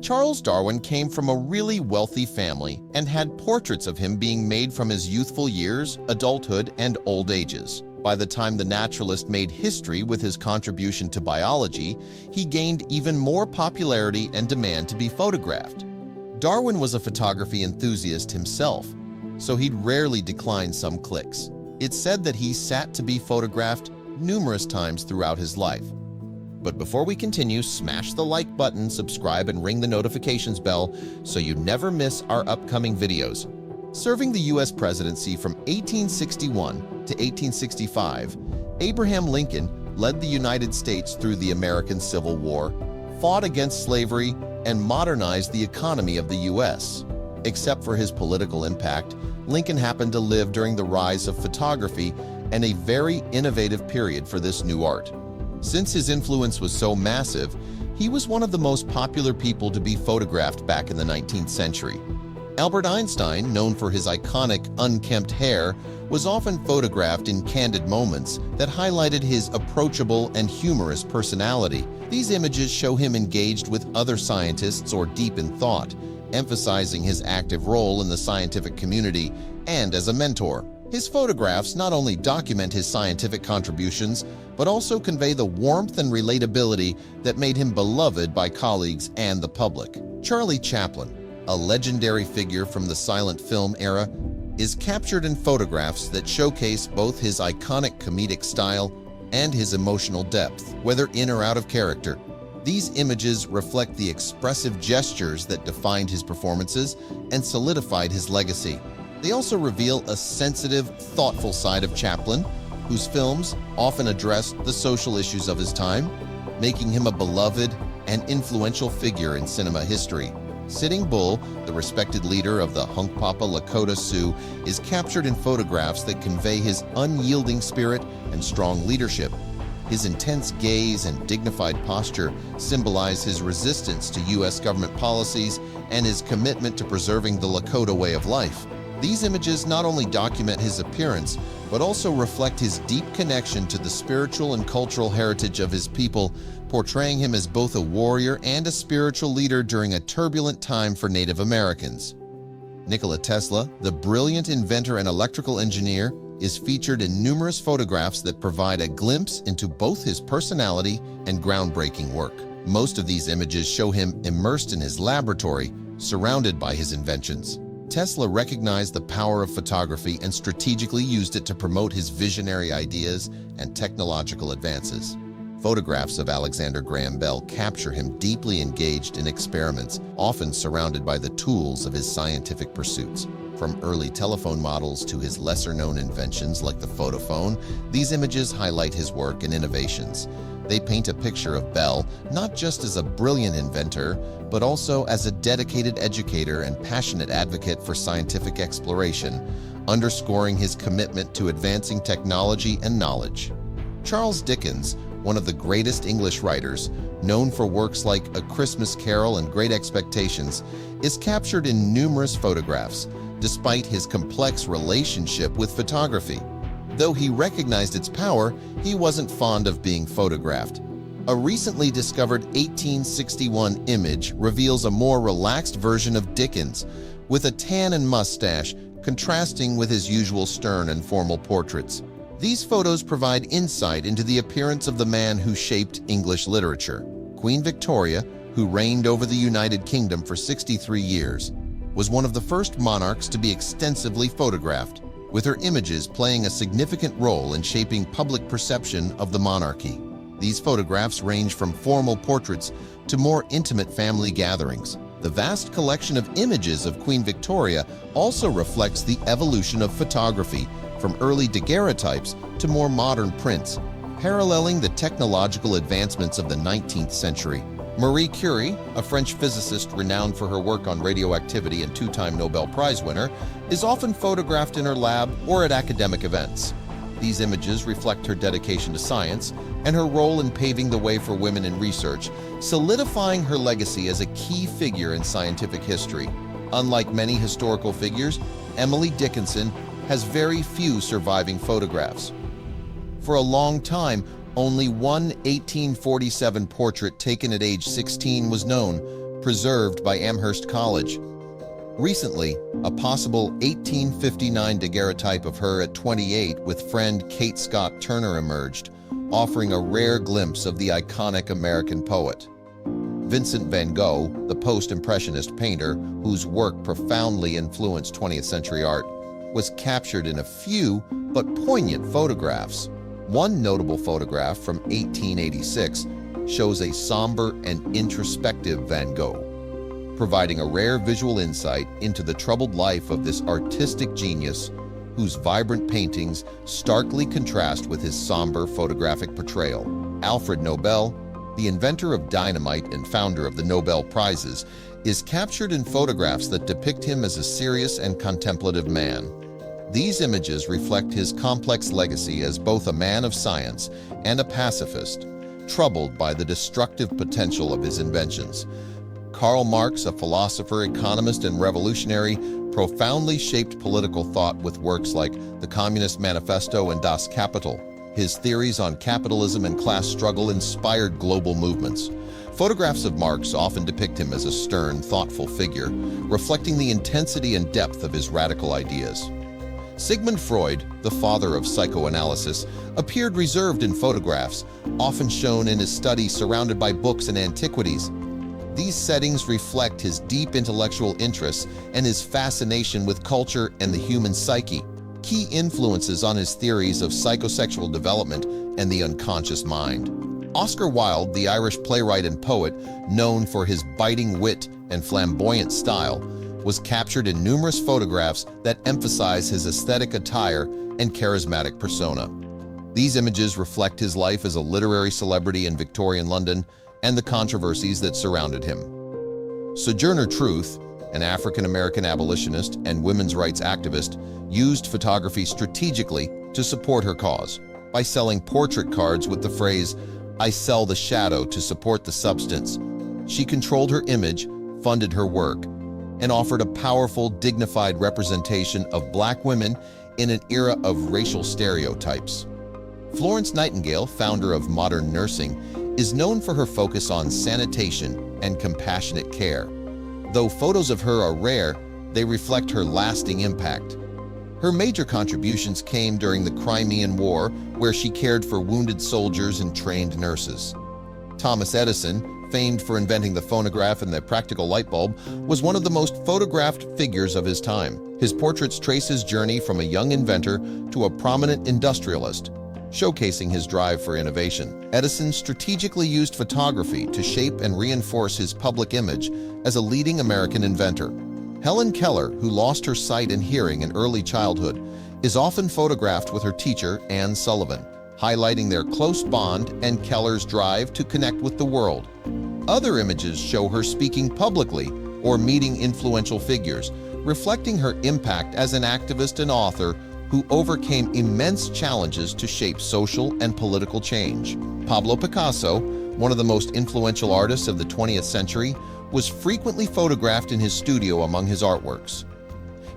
Charles Darwin came from a really wealthy family and had portraits of him being made from his youthful years, adulthood, and old ages. By the time the naturalist made history with his contribution to biology, he gained even more popularity and demand to be photographed. Darwin was a photography enthusiast himself, so he'd rarely decline some clicks. It's said that he sat to be photographed numerous times throughout his life. But before we continue, smash the like button, subscribe, and ring the notifications bell so you never miss our upcoming videos. Serving the U.S. presidency from 1861 to 1865, Abraham Lincoln led the United States through the American Civil War, fought against slavery, and modernized the economy of the U.S. Except for his political impact, Lincoln happened to live during the rise of photography and a very innovative period for this new art. Since his influence was so massive, he was one of the most popular people to be photographed back in the 19th century. Albert Einstein, known for his iconic unkempt hair, was often photographed in candid moments that highlighted his approachable and humorous personality. These images show him engaged with other scientists or deep in thought, emphasizing his active role in the scientific community and as a mentor. His photographs not only document his scientific contributions, but also convey the warmth and relatability that made him beloved by colleagues and the public. Charlie Chaplin, a legendary figure from the silent film era, is captured in photographs that showcase both his iconic comedic style and his emotional depth, whether in or out of character. These images reflect the expressive gestures that defined his performances and solidified his legacy. They also reveal a sensitive, thoughtful side of Chaplin, whose films often addressed the social issues of his time, making him a beloved and influential figure in cinema history. Sitting Bull, the respected leader of the Hunkpapa Lakota Sioux, is captured in photographs that convey his unyielding spirit and strong leadership. His intense gaze and dignified posture symbolize his resistance to U.S. government policies and his commitment to preserving the Lakota way of life. These images not only document his appearance, but also reflect his deep connection to the spiritual and cultural heritage of his people, portraying him as both a warrior and a spiritual leader during a turbulent time for Native Americans. Nikola Tesla, the brilliant inventor and electrical engineer, is featured in numerous photographs that provide a glimpse into both his personality and groundbreaking work. Most of these images show him immersed in his laboratory, surrounded by his inventions. Tesla recognized the power of photography and strategically used it to promote his visionary ideas and technological advances. Photographs of Alexander Graham Bell capture him deeply engaged in experiments, often surrounded by the tools of his scientific pursuits. From early telephone models to his lesser-known inventions like the photophone, these images highlight his work and innovations. They paint a picture of Bell not just as a brilliant inventor, but also as a dedicated educator and passionate advocate for scientific exploration, underscoring his commitment to advancing technology and knowledge. Charles Dickens, one of the greatest English writers, known for works like A Christmas Carol and Great Expectations, is captured in numerous photographs, despite his complex relationship with photography. Though he recognized its power, he wasn't fond of being photographed. A recently discovered 1861 image reveals a more relaxed version of Dickens, with a tan and mustache contrasting with his usual stern and formal portraits. These photos provide insight into the appearance of the man who shaped English literature. Queen Victoria, who reigned over the United Kingdom for 63 years, was one of the first monarchs to be extensively photographed, with her images playing a significant role in shaping public perception of the monarchy. These photographs range from formal portraits to more intimate family gatherings. The vast collection of images of Queen Victoria also reflects the evolution of photography, from early daguerreotypes to more modern prints, paralleling the technological advancements of the 19th century. Marie Curie, a French physicist renowned for her work on radioactivity and two-time Nobel Prize winner, is often photographed in her lab or at academic events. These images reflect her dedication to science and her role in paving the way for women in research, solidifying her legacy as a key figure in scientific history. Unlike many historical figures, Emily Dickinson has very few surviving photographs. For a long time, only one 1847 portrait taken at age 16 was known, preserved by Amherst College. Recently, a possible 1859 daguerreotype of her at 28 with friend Kate Scott Turner emerged, offering a rare glimpse of the iconic American poet. Vincent van Gogh, the post-impressionist painter whose work profoundly influenced 20th century art, was captured in a few but poignant photographs. One notable photograph from 1886 shows a somber and introspective Van Gogh, providing a rare visual insight into the troubled life of this artistic genius whose vibrant paintings starkly contrast with his somber photographic portrayal. Alfred Nobel, the inventor of dynamite and founder of the Nobel Prizes, is captured in photographs that depict him as a serious and contemplative man. These images reflect his complex legacy as both a man of science and a pacifist, troubled by the destructive potential of his inventions. Karl Marx, a philosopher, economist, and revolutionary, profoundly shaped political thought with works like the Communist Manifesto and Das Kapital. His theories on capitalism and class struggle inspired global movements. Photographs of Marx often depict him as a stern, thoughtful figure, reflecting the intensity and depth of his radical ideas. Sigmund Freud, the father of psychoanalysis, appeared reserved in photographs, often shown in his study surrounded by books and antiquities. These settings reflect his deep intellectual interests and his fascination with culture and the human psyche, key influences on his theories of psychosexual development and the unconscious mind. Oscar Wilde, the Irish playwright and poet, known for his biting wit and flamboyant style, was captured in numerous photographs that emphasize his aesthetic attire and charismatic persona. These images reflect his life as a literary celebrity in Victorian London and the controversies that surrounded him. Sojourner Truth, an African-American abolitionist and women's rights activist, used photography strategically to support her cause by selling portrait cards with the phrase, "I sell the shadow to support the substance." She controlled her image, funded her work, and offered a powerful, dignified representation of Black women in an era of racial stereotypes. Florence Nightingale, founder of modern nursing, is known for her focus on sanitation and compassionate care. Though photos of her are rare, they reflect her lasting impact. Her major contributions came during the Crimean War, where she cared for wounded soldiers and trained nurses. Thomas Edison, famed for inventing the phonograph and the practical light bulb, was one of the most photographed figures of his time. His portraits trace his journey from a young inventor to a prominent industrialist, showcasing his drive for innovation. Edison strategically used photography to shape and reinforce his public image as a leading American inventor. Helen Keller, who lost her sight and hearing in early childhood, is often photographed with her teacher, Anne Sullivan, highlighting their close bond and Keller's drive to connect with the world. Other images show her speaking publicly or meeting influential figures, reflecting her impact as an activist and author who overcame immense challenges to shape social and political change. Pablo Picasso, one of the most influential artists of the 20th century, was frequently photographed in his studio among his artworks.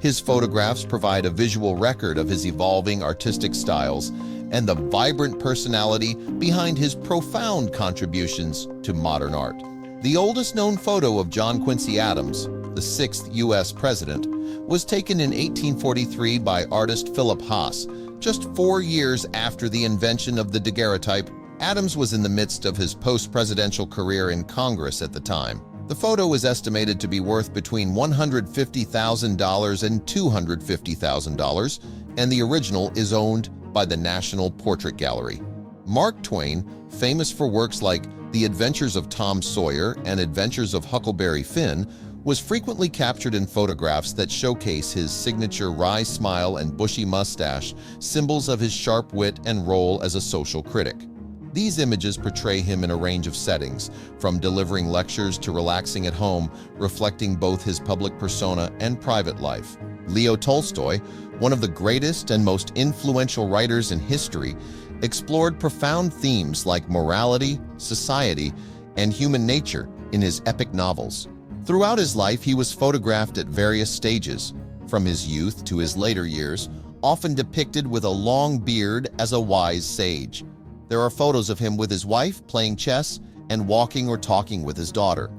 His photographs provide a visual record of his evolving artistic styles and the vibrant personality behind his profound contributions to modern art. The oldest known photo of John Quincy Adams, the 6th U.S. president, was taken in 1843 by artist Philip Haas, just 4 years after the invention of the daguerreotype. Adams was in the midst of his post-presidential career in Congress at the time. The photo is estimated to be worth between $150,000 and $250,000, and the original is owned by the National Portrait Gallery. Mark Twain, famous for works like The Adventures of Tom Sawyer and Adventures of Huckleberry Finn, was frequently captured in photographs that showcase his signature wry smile and bushy mustache, symbols of his sharp wit and role as a social critic. These images portray him in a range of settings, from delivering lectures to relaxing at home, reflecting both his public persona and private life. Leo Tolstoy, one of the greatest and most influential writers in history, explored profound themes like morality, society, and human nature in his epic novels. Throughout his life, he was photographed at various stages, from his youth to his later years, often depicted with a long beard as a wise sage. There are photos of him with his wife playing chess and walking or talking with his daughter.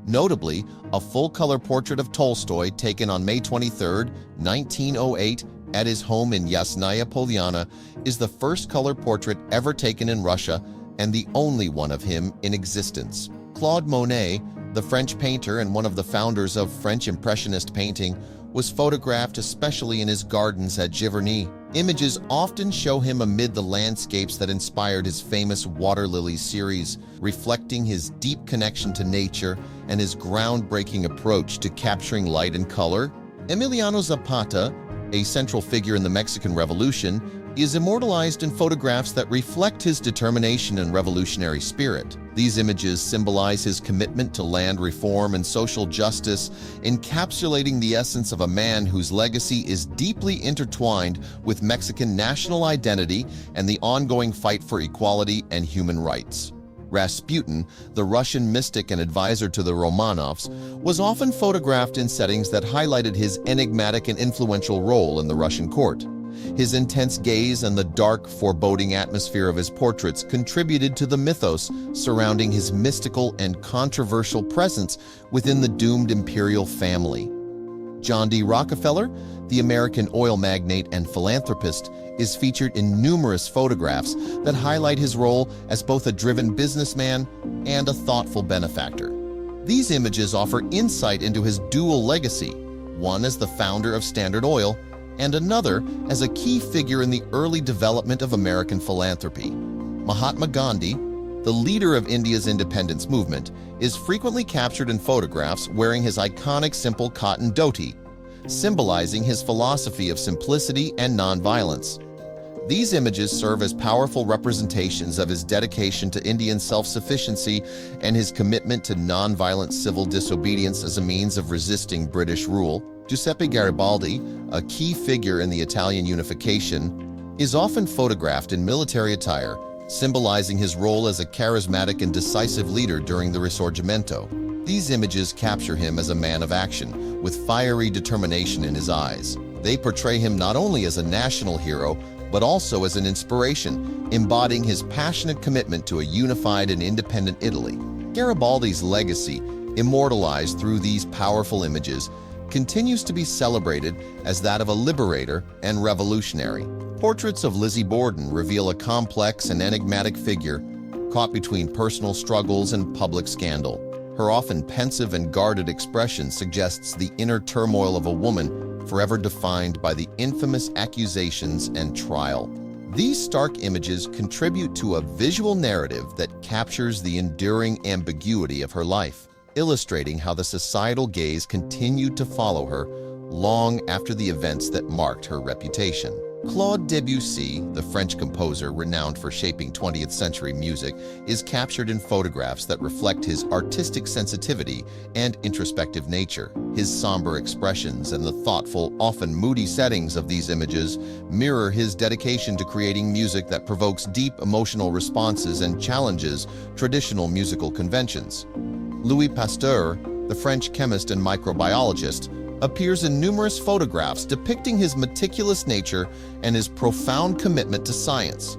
Notably, a full-color portrait of Tolstoy taken on May 23, 1908, at his home in Yasnaya Polyana is the first color portrait ever taken in Russia and the only one of him in existence. Claude Monet, the French painter and one of the founders of French Impressionist painting, was photographed especially in his gardens at Giverny. Images often show him amid the landscapes that inspired his famous Water Lilies series, reflecting his deep connection to nature and his groundbreaking approach to capturing light and color. Emiliano Zapata, a central figure in the Mexican Revolution, is immortalized in photographs that reflect his determination and revolutionary spirit. These images symbolize his commitment to land reform and social justice, encapsulating the essence of a man whose legacy is deeply intertwined with Mexican national identity and the ongoing fight for equality and human rights. Rasputin, the Russian mystic and advisor to the Romanovs, was often photographed in settings that highlighted his enigmatic and influential role in the Russian court. His intense gaze and the dark, foreboding atmosphere of his portraits contributed to the mythos surrounding his mystical and controversial presence within the doomed imperial family. John D. Rockefeller, the American oil magnate and philanthropist, is featured in numerous photographs that highlight his role as both a driven businessman and a thoughtful benefactor. These images offer insight into his dual legacy, one as the founder of Standard Oil and another as a key figure in the early development of American philanthropy. Mahatma Gandhi, the leader of India's independence movement, is frequently captured in photographs wearing his iconic simple cotton dhoti, symbolizing his philosophy of simplicity and nonviolence. These images serve as powerful representations of his dedication to Indian self-sufficiency and his commitment to nonviolent civil disobedience as a means of resisting British rule. Giuseppe Garibaldi, a key figure in the Italian unification, is often photographed in military attire, symbolizing his role as a charismatic and decisive leader during the Risorgimento. These images capture him as a man of action, with fiery determination in his eyes. They portray him not only as a national hero, but also as an inspiration, embodying his passionate commitment to a unified and independent Italy. Garibaldi's legacy, immortalized through these powerful images, continues to be celebrated as that of a liberator and revolutionary. Portraits of Lizzie Borden reveal a complex and enigmatic figure caught between personal struggles and public scandal. Her often pensive and guarded expression suggests the inner turmoil of a woman forever defined by the infamous accusations and trial. These stark images contribute to a visual narrative that captures the enduring ambiguity of her life, illustrating how the societal gaze continued to follow her long after the events that marked her reputation. Claude Debussy, the French composer renowned for shaping 20th century music, is captured in photographs that reflect his artistic sensitivity and introspective nature. His somber expressions and the thoughtful, often moody settings of these images mirror his dedication to creating music that provokes deep emotional responses and challenges traditional musical conventions. Louis Pasteur, the French chemist and microbiologist, appears in numerous photographs depicting his meticulous nature and his profound commitment to science.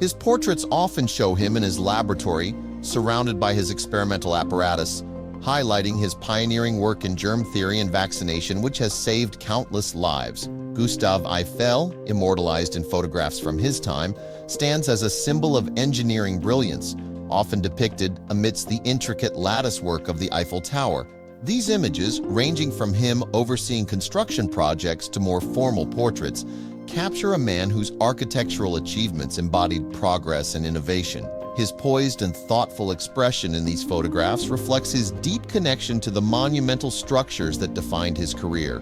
His portraits often show him in his laboratory, surrounded by his experimental apparatus, highlighting his pioneering work in germ theory and vaccination, which has saved countless lives. Gustave Eiffel, immortalized in photographs from his time, stands as a symbol of engineering brilliance, often depicted amidst the intricate latticework of the Eiffel Tower. These images, ranging from him overseeing construction projects to more formal portraits, capture a man whose architectural achievements embodied progress and innovation. His poised and thoughtful expression in these photographs reflects his deep connection to the monumental structures that defined his career.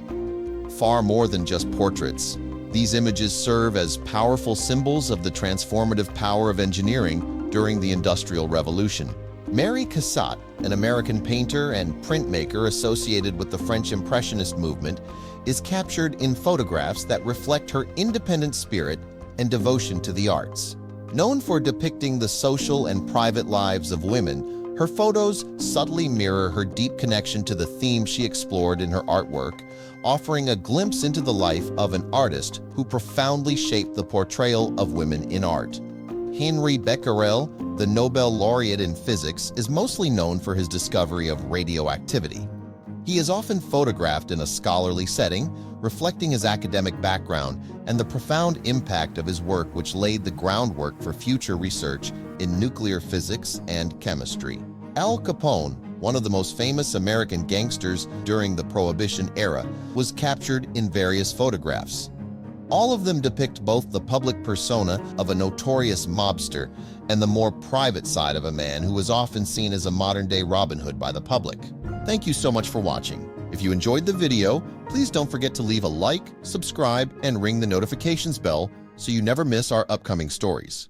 Far more than just portraits, these images serve as powerful symbols of the transformative power of engineering during the Industrial Revolution. Mary Cassatt, an American painter and printmaker associated with the French Impressionist movement, is captured in photographs that reflect her independent spirit and devotion to the arts. Known for depicting the social and private lives of women, her photos subtly mirror her deep connection to the themes she explored in her artwork, offering a glimpse into the life of an artist who profoundly shaped the portrayal of women in art. Henri Becquerel, the Nobel laureate in physics is mostly known for his discovery of radioactivity. He is often photographed in a scholarly setting, reflecting his academic background and the profound impact of his work, which laid the groundwork for future research in nuclear physics and chemistry. Al Capone, one of the most famous American gangsters during the Prohibition era, was captured in various photographs. All of them depict both the public persona of a notorious mobster and the more private side of a man who is often seen as a modern-day Robin Hood by the public. Thank you so much for watching. If you enjoyed the video, please don't forget to leave a like, subscribe, and ring the notifications bell so you never miss our upcoming stories.